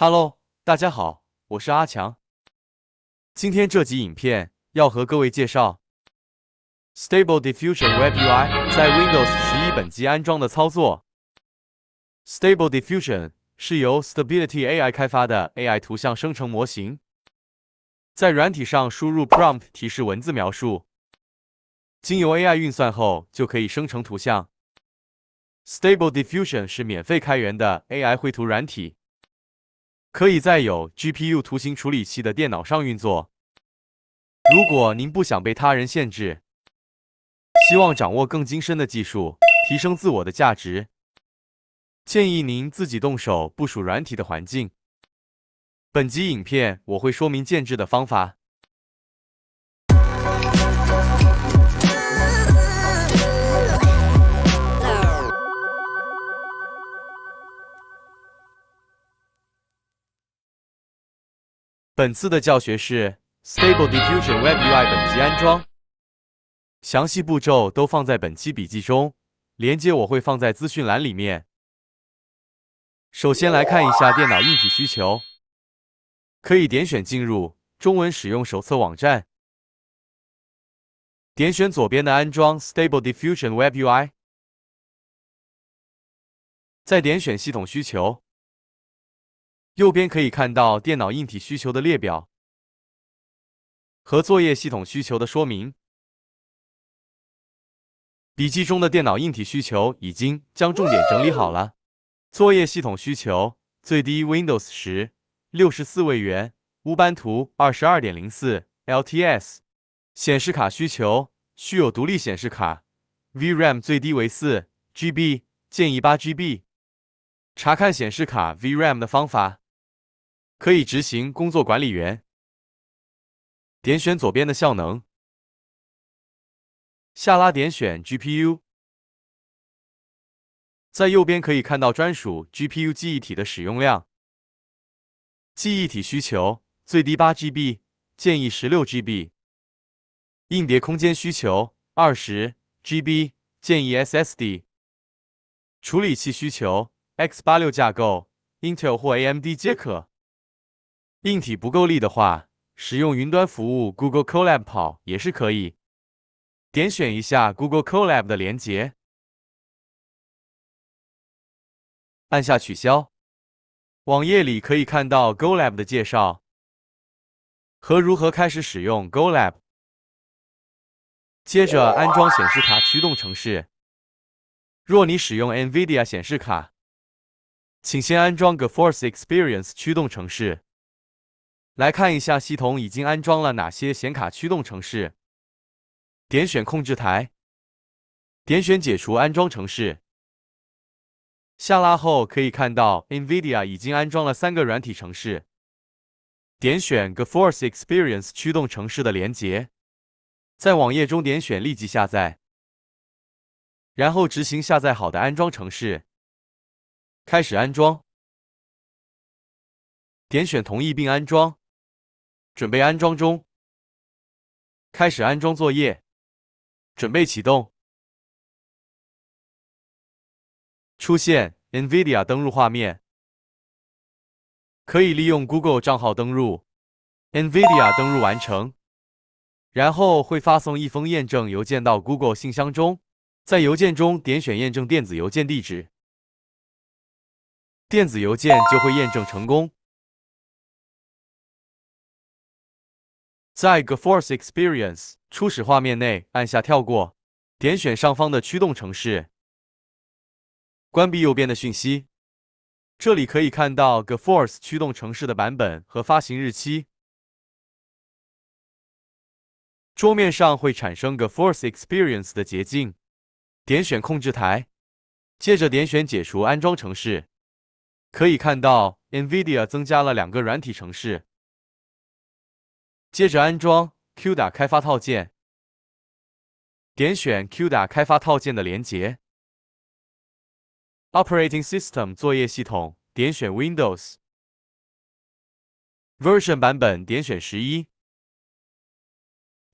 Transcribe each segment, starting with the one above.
Hello，大家好，我是阿强。今天这集影片要和各位介绍 Stable Diffusion Web UI 在 Windows 11本机安装的操作。Stable Diffusion 是由 Stability AI 开发的 AI 图像生成模型，在软体上输入 prompt 提示文字描述，经由 AI 运算后就可以生成图像。Stable Diffusion 是免费开源的 AI 绘图软体。可以在有 GPU 图形处理器的电脑上运作。如果您不想被他人限制，希望掌握更精深的技术，提升自我的价值，建议您自己动手部署软体的环境。本集影片我会说明建制的方法。本次的教学是 Stable Diffusion Web UI 本机安装，详细步骤都放在本期笔记中，连接我会放在资讯栏里面。首先来看一下电脑硬体需求，可以点选进入中文使用手册网站，点选左边的安装 Stable Diffusion Web UI， 再点选系统需求。右边可以看到电脑硬体需求的列表和作业系统需求的说明。笔记中的电脑硬体需求已经将重点整理好了。作业系统需求：最低 Windows 10 64位元，乌班图 22.04 LTS。显示卡需求：需有独立显示卡 ，VRAM 最低为4GB， 建议8GB。查看显示卡 VRAM 的方法。可以执行工作管理员。点选左边的效能，下拉点选 GPU， 在右边可以看到专属 GPU 记忆体的使用量。记忆体需求：最低8GB， 建议16GB。硬碟空间需求：20GB， 建议 SSD。处理器需求： x86 架构 ，Intel 或 AMD 皆可。硬体不够力的话，使用云端服务 Google Colab 跑也是可以。点选一下 Google Colab 的连结，按下取消。网页里可以看到 GoLab 的介绍和如何开始使用 GoLab。接着安装显示卡驱动程式。若你使用 NVIDIA 显示卡，请先安装 GeForce Experience 驱动程式。来看一下系统已经安装了哪些显卡驱动程式。点选控制台，点选解除安装程式。下拉后可以看到 NVIDIA 已经安装了3个软体程式。点选 GeForce Experience 驱动程式的连结，在网页中点选立即下载，然后执行下载好的安装程式。开始安装，点选同意并安装。准备安装中，开始安装作业，准备启动。出现 NVIDIA 登录画面，可以利用 Google 账号登录。NVIDIA 登录完成，然后会发送一封验证邮件到 Google 信箱中，在邮件中点选验证电子邮件地址，电子邮件就会验证成功。在 GeForce Experience 初始画面内按下跳过，点选上方的驱动程式，关闭右边的讯息。这里可以看到 GeForce 驱动程式的版本和发行日期。桌面上会产生 GeForce Experience 的捷径，点选控制台，接着点选解除安装程式。可以看到 NVIDIA 增加了2个软体程式。接着安装 CUDA 开发套件，点选 CUDA 开发套件的连结。Operating System 作业系统，点选 Windows。Version 版本，点选11。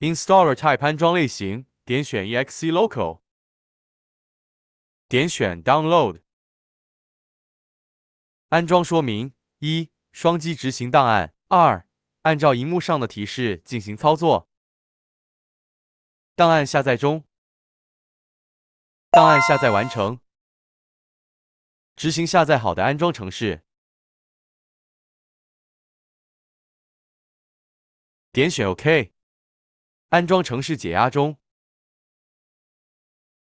Installer Type 安装类型，点选 exe local。点选 Download。安装说明：1. 双击执行档案。2. 按照荧幕上的提示进行操作。档案下载中。档案下载完成。执行下载好的安装程式。点选 OK。安装程式解压中。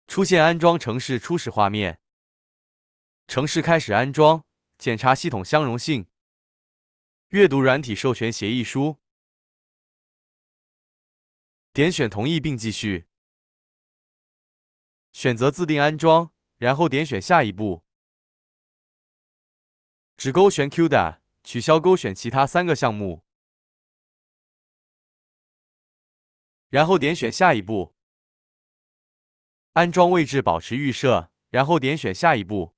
出现安装程式初始画面。程式开始安装，检查系统相容性。阅读软体授权协议书。点选同意并继续。选择自定安装，然后点选下一步。只勾选 CUDA， 取消勾选其他3个项目。然后点选下一步。安装位置保持预设，然后点选下一步。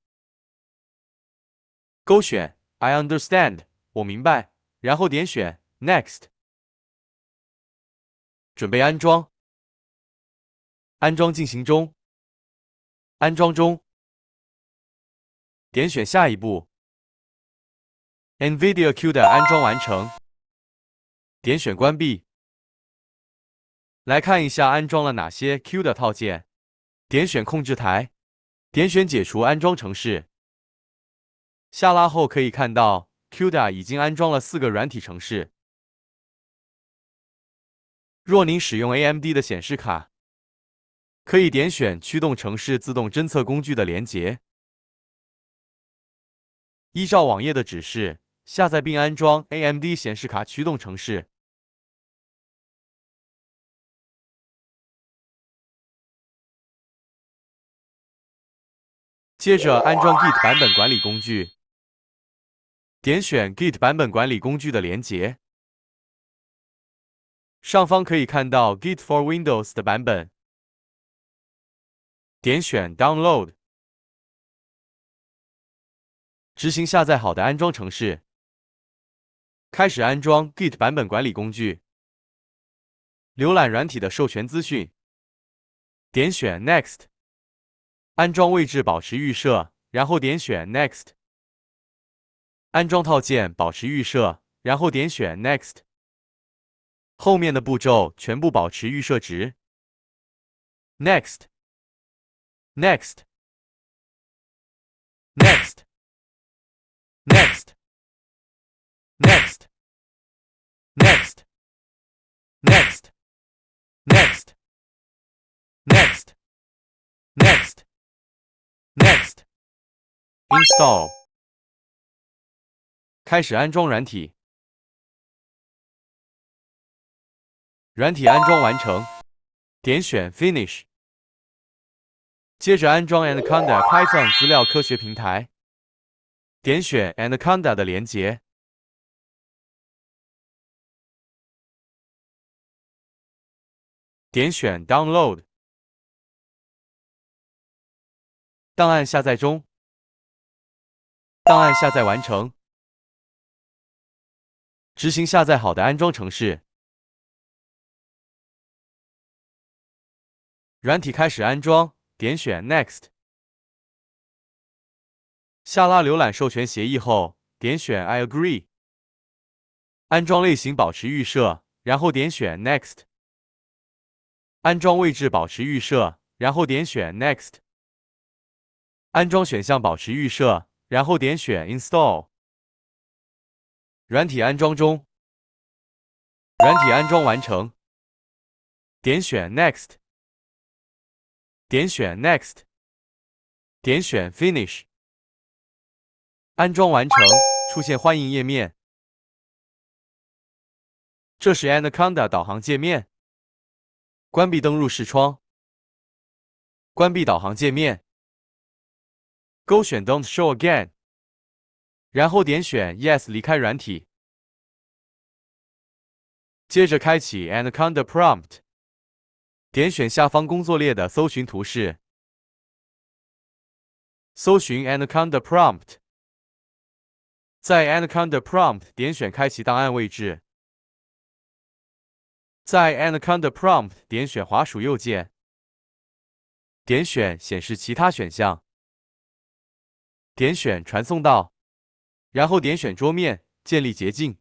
勾选 I understand， 我明白，然后点选 Next。准备安装。安装进行中。安装中。点选下一步。NVIDIA CUDA 安装完成。点选关闭。来看一下安装了哪些 CUDA 套件。点选控制台。点选解除安装程式。下拉后可以看到 CUDA 已经安装了4个软体程式。若您使用 AMD 的显示卡，可以点选驱动程式自动侦测工具的连结，依照网页的指示下载并安装 AMD 显示卡驱动程式。接着安装 Git 版本管理工具，点选 Git 版本管理工具的连结，上方可以看到 Git for Windows 的版本，点选 Download， 执行下载好的安装程式，开始安装 Git 版本管理工具，浏览软体的授权资讯，点选 Next。安装位置保持预设，然后点选 Next。安装套件保持预设，然后点选 Next。后面的步骤全部保持预设值。Next。Next。Next。Next。Next。Next。Next。Next。Next。Next。Next。Install。开始安装软体。软体安装完成，点选 Finish。接着安装 Anaconda Python 资料科学平台，点选 Anaconda 的连结，点选 Download。档案下载中。档案下载完成。执行下载好的安装程式。软体开始安装，点选 Next。下拉浏览授权协议后，点选 I agree。安装类型保持预设，然后点选 Next。安装位置保持预设，然后点选 Next。安装选项保持预设，然后点选 Install。软体安装中。软体安装完成，点选 Next。点选 Next。点选 Finish。安装完成，出现欢迎页面。这是 Anaconda 导航界面。关闭登入视窗。关闭导航界面。勾选 Don't Show Again， 然后点选 Yes 离开软体。接着开启 Anaconda Prompt， 点选下方工作列的搜寻图示，搜寻 Anaconda Prompt， 在 Anaconda Prompt 点选开启档案位置，在 Anaconda Prompt 点选滑鼠右键，点选显示其他选项，点选传送到，然后点选桌面，建立捷径。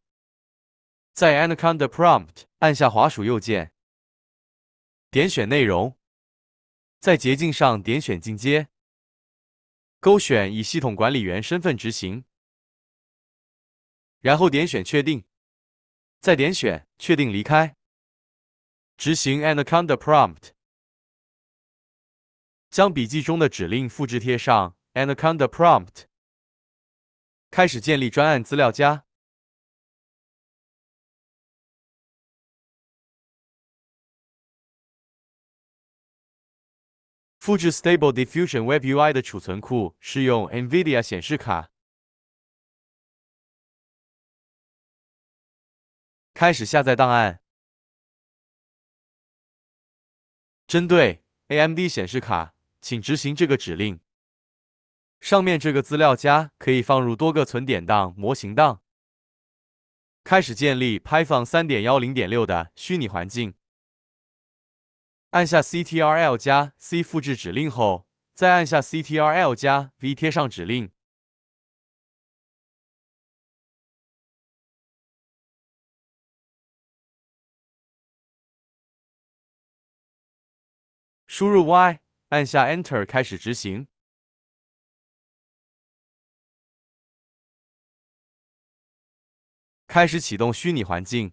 在 Anaconda Prompt 按下滑鼠右键，点选内容，在捷径上点选进阶，勾选以系统管理员身份执行，然后点选确定，再点选确定离开，执行 Anaconda Prompt。将笔记中的指令复制贴上 Anaconda Prompt， 开始建立专案资料夹。复制 Stable Diffusion Web UI 的储存库是用 NVIDIA 显示卡。开始下载档案。针对 AMD 显示卡，请执行这个指令。上面这个资料夹可以放入多个存点档、模型档。开始建立 Python 3.10.6 的虚拟环境。按下 Ctrl 加 C 复制指令后，再按下 Ctrl 加 V 贴上指令。输入 Y， 按下 Enter 开始执行。开始启动虚拟环境。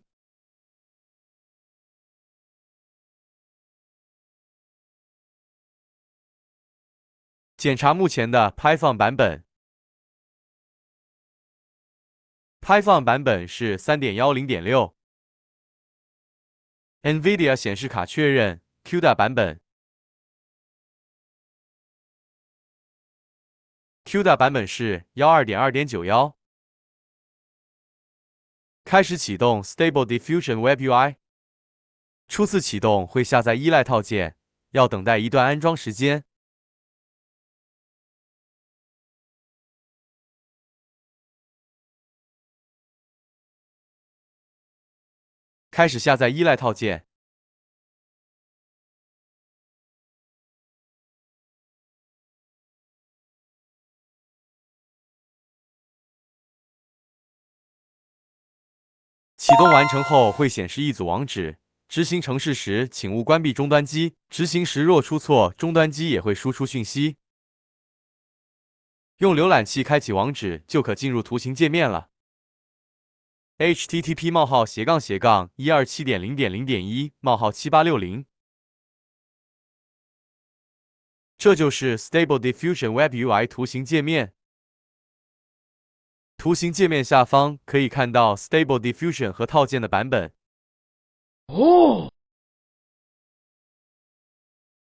检查目前的 Python 版本。Python 版本是 3.10.6。NVIDIA 显示卡确认 CUDA 版本。CUDA 版本是 12.2.91。开始启动 Stable Diffusion Web UI。初次启动会下载依赖套件，要等待一段安装时间。开始下载依赖套件。启动完成后会显示一组网址。执行程式时，请勿关闭终端机。执行时若出错，终端机也会输出讯息。用浏览器开启网址就可进入图形界面了。http://127.0.0.1/7860。这就是 Stable Diffusion Web UI 图形界面。图形界面下方可以看到 Stable Diffusion 和套件的版本。哦。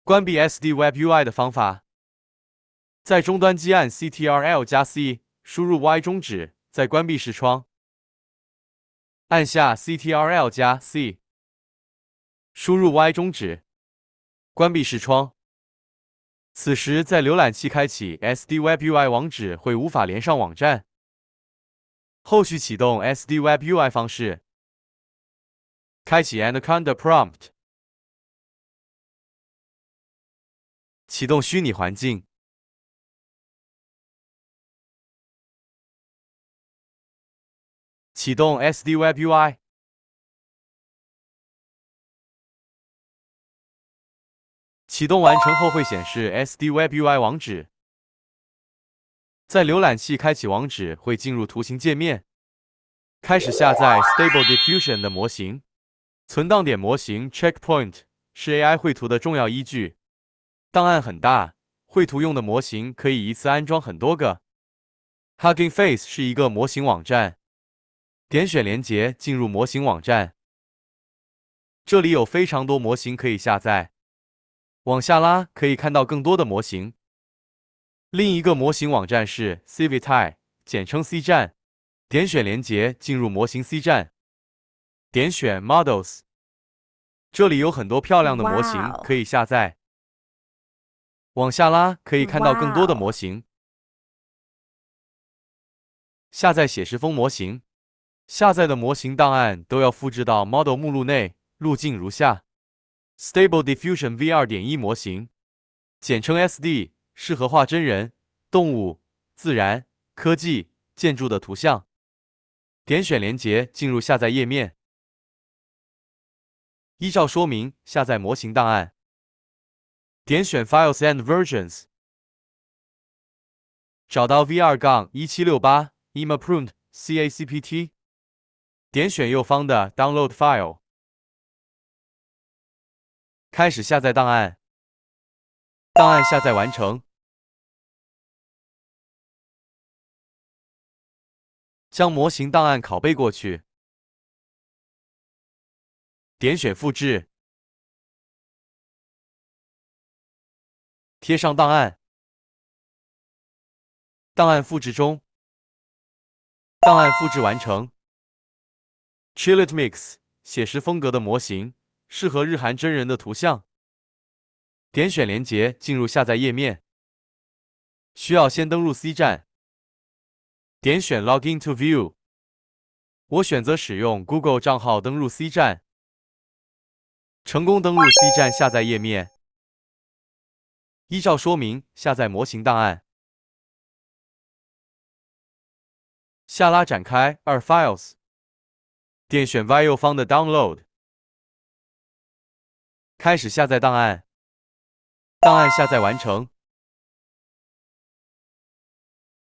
关闭 SD Web UI 的方法：在终端机按 Ctrl 加 C， 输入 Y 终止，再关闭视窗。按下 Ctrl 加 C， 输入 Y 终止，关闭视窗。此时在浏览器开启 SD Web UI 网址会无法连上网站。后续启动 SD Web UI 方式：开启 Anaconda Prompt， 启动虚拟环境，启动 SD Web UI。启动完成后会显示 SD Web UI 网址。在浏览器开启网址会进入图形界面，开始下载 Stable Diffusion 的模型。存档点模型 Checkpoint 是 AI 绘图的重要依据。档案很大，绘图用的模型可以一次安装很多个。Hugging Face 是一个模型网站，点选连结进入模型网站。这里有非常多模型可以下载，往下拉可以看到更多的模型。另一个模型网站是 Civitai， 简称 C 站，点选连结进入模型 C 站，点选 Models， 这里有很多漂亮的模型可以下载。往下拉可以看到更多的模型。下载写实风模型，下载的模型档案都要复制到 Model 目录内，路径如下。Stable Diffusion V2.1 模型，简称 SD， 适合画真人、动物、自然、科技、建筑的图像。点选连结进入下载页面，依照说明下载模型档案，点选 Files and Versions， 找到 VR-1768 imapruned CACPT， 点选右方的 Download File， 开始下载档案。档案下载完成，将模型档案拷贝过去，点选复制，贴上档案。档案复制中，档案复制完成。Chillit Mix 写实风格的模型，适合日韩真人的图像。点选连结进入下载页面，需要先登入 C 站，点选 Login to View， 我选择使用 Google 账号登入 C 站，成功登入 C 站下载页面，依照说明下载模型档案，下拉展开2 Files， 点选 Y 右方的 Download， 开始下载档案。档案下载完成，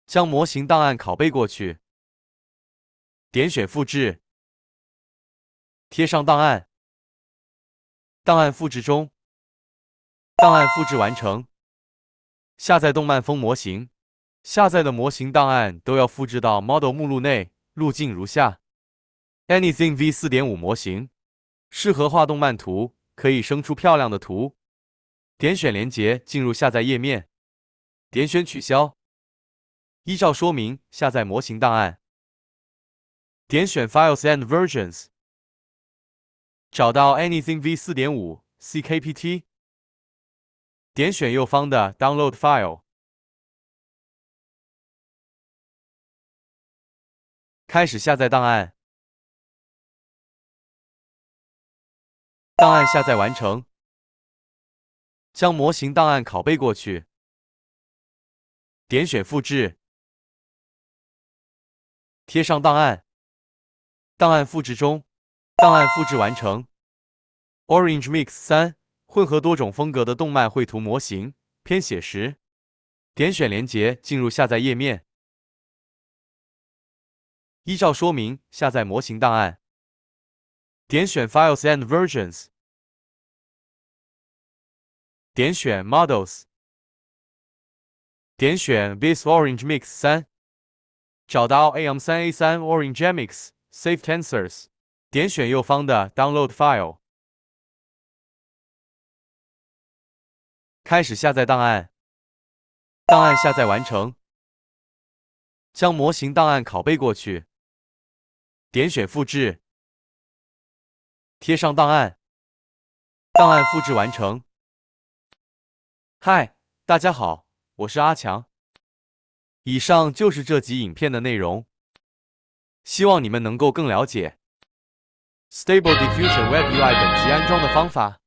将模型档案拷贝过去，点选复制，贴上档案。档案复制中，档案复制完成。下载动漫风模型，下载的模型档案都要复制到 Model 目录内，路径如下 ：Anything V 4.5 模型，适合画动漫图，可以生出漂亮的图。点选连结进入下载页面，点选取消，依照说明下载模型档案，点选 Files and Versions， 找到 Anything V 4.5 CKPT， 点选右方的 Download File， 开始下载档案。档案下载完成。将模型档案拷贝过去，点选复制，贴上档案。档案复制中，档案复制完成。Orange Mix 3混合多种风格的动漫绘图模型，偏写实。点选连结进入下载页面，依照说明下载模型档案，点选 Files and Versions。点选 Models， 点选 Base Orange Mix 3， 找到 AM3A3 Orange Mix Save Tensors， 点选右方的 Download File， 开始下载档案。档案下载完成，将模型档案拷贝过去，点选复制，贴上档案。档案复制完成。嗨，大家好，我是阿强。以上就是这集影片的内容，希望你们能够更了解 Stable Diffusion Web UI 本集安装的方法。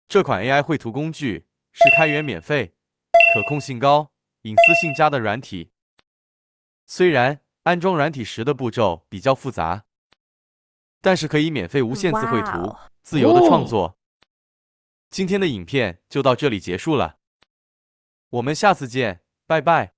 这款 AI 绘图工具是开源免费、可控性高、隐私性佳的软体。虽然安装软体时的步骤比较复杂，但是可以免费无限次绘图，自由的创作。今天的影片就到这里结束了，我们下次见，拜拜。